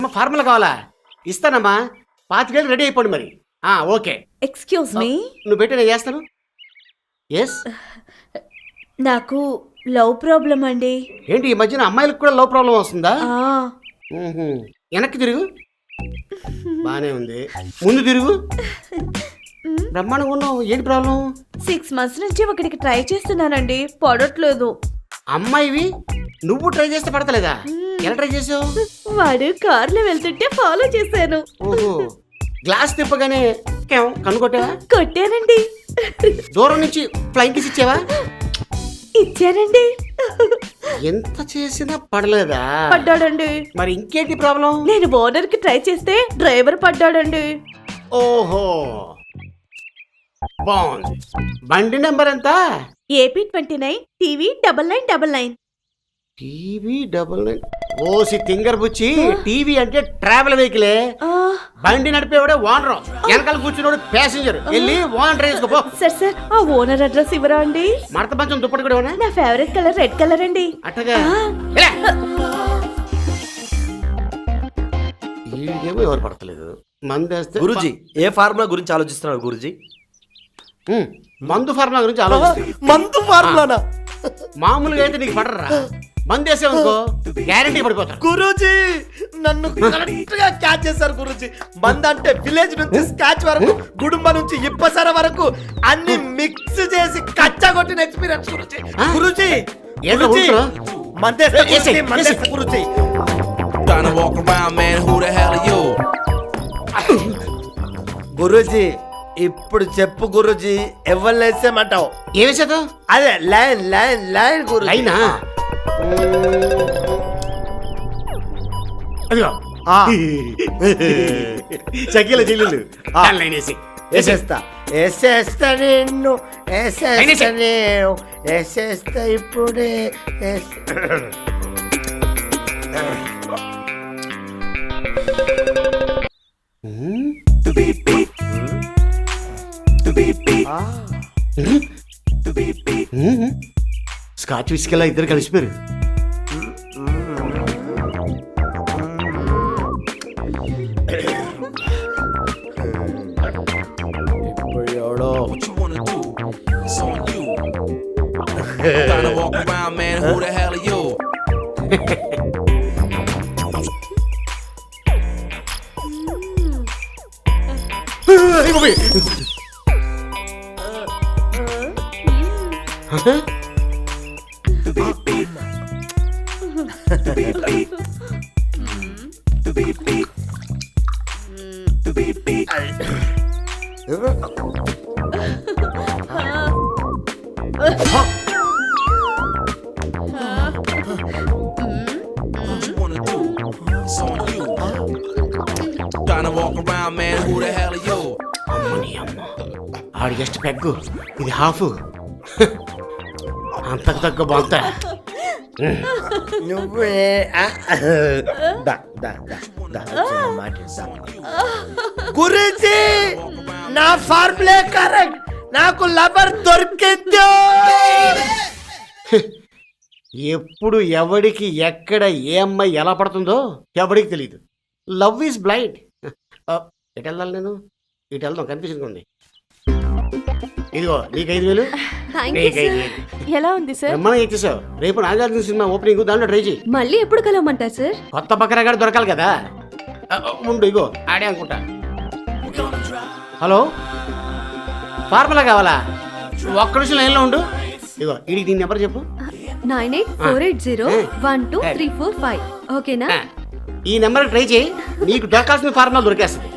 Formula కావాలా? ఇస్తానమ్మా. 25,000 ready అయిపోండి మరి. ఓకే. Excuse me. నువ్వు పెట్టి నేను చేస్తాను. ఎస్. నాకు లవ్ ప్రాబ్లం అండి. ఏంటి ఈ మధ్యన అమ్మాయిలకు కూడా లవ్ ప్రాబ్లం వస్తుందా? ఆ. వెనక్కి తిరుగు. బానే ఉంది. ముందు తిరుగు. బ్రహ్మాండంగా ఉన్నావు. ఏంటి ప్రాబ్లం? 6 months నుంచి ఒకటికి ట్రై చేస్తున్నానండి, పడట్లేదు. అమ్మాయివి నువ్వు ట్రై చేస్తే పడతలేదా? ఎలా ట్రై చేసావు? వాడు కార్లో వెళ్తుంటే ఫాలో చేశాను. ఓహో, గ్లాస్ తిప్పగానే కనుగొట్టావా? కొట్టానండి. దూరం నుంచి ఫ్లైంగ్ కిస్ ఇచ్చావా? ఇచ్చానండి. ఎంత చేసినా పడలేదా? పడ్డాడండి. మరి ఇంకేంటి ప్రాబ్లం? నేను ఓనర్ కి ట్రై చేస్తే డ్రైవర్ పడ్డాడండి. ఓహో, బాగుంది. బండి నెంబర్ ఎంత? AP 29 TV 9999. టీవీ 99. ఓసి తింగర్ బుచ్చి. టీవీ అంటే ట్రావెల్ వెహికలే. బండి నడిపేవాడే ఓనర్, వెనకాల కూర్చున్నాడు ప్యాసింజర్. వెళ్ళి ఓనర్ డ్రైవ్ చేసుకో. సార్ ఆ ఓనర్ అడ్రస్ ఇవ్వరా అండి? మడత పంచం దుప్పటి కూడా ఇవ్వనా? నా ఫేవరెట్ కలర్ రెడ్ కలర్ అండి. అట్టగా ఈడేమో ఎవరు పడతలేదు. మందేస్తే గురుజీ ఏ ఫార్ములా గురించి ఆలోచిస్తున్నారు గురుజీ? మందు ఫార్ములా గురించి ఆలోచిస్తుంది. మందు ఫార్ములానా? మామూలుగా అయితే నీకు పడరా, మందేసావనుకో గ్యారంటీ పడిపోతారు. గురూజీ నన్ను కరెక్ట్ గా క్యాచ్ చేశారు గురూజీ. మంద అంటే విలేజ్ నుంచి స్కాచ్ వరకు, గుడుంబ నుంచి ఇప్పసర వరకు అన్ని మిక్స్ చేసి కచ్చా కొట్టిన ఎక్స్పీరియన్స్ గురూజీ. గురూజీ గురూజీ మందేస్తా గురూజీ. గురూజీ ఇప్పుడు చెప్పు గురూజీ, ఎవరు వేసేమంటావు? ఏమి చేద్దాం? అదే లైన్ లైన్ లైన్ గురు. లైనా? అదిగో చకీల చెల్లెలు లైన్ వేసి వేసేస్తా వేసేస్తా నిన్ను వేసేస్తా నేను వేసేస్తా ఇప్పుడే. స్కాచ్ విస్కెలా ఇద్దరు కలిసిపోయారు. ఆడు జస్ట్ పెగ్గు, ఇది హాఫ్. అంతకు తగ్గ బాగుంటా. నువ్వే గురించి నా ఫార్ములే కరెక్ట్. నాకు లవర్ దొరికింది. ఎప్పుడు ఎవడికి ఎక్కడ ఏ అమ్మాయి ఎలా పడుతుందో ఎవడికి తెలియదు. Love is blind. ఎటు వెళ్ళాలి నేను? ఇటు వెళ్దాం, కన్ఫ్యూజన్గా ఉంది. ఇదిగో నీకు 5,000. ఎలా ఉంది సార్? బ్రహ్మాండంగా ఇచ్చేసావు. రేపు నాగార్జున సినిమా ఓపెనింగ్, దాంట్లో ట్రై చేయి. మళ్ళీ ఎప్పుడు కలవమంటారు సార్? కొత్త బకరాగాడు దొరకాలి కదా. ఉండు, ఇగో ఆడే అనుకుంటా. హలో, ఫార్ములా కావాలా? ఒక్క నిమిషం లైన్లో ఉండు. ఇగో ఇది దీని నెంబర్ చెప్పు. 9848012345. ఓకేనా? ఈ నెంబర్ ట్రై చేయి, నీకు దొరకాల్సిన ఫార్ములా దొరికేస్తుంది.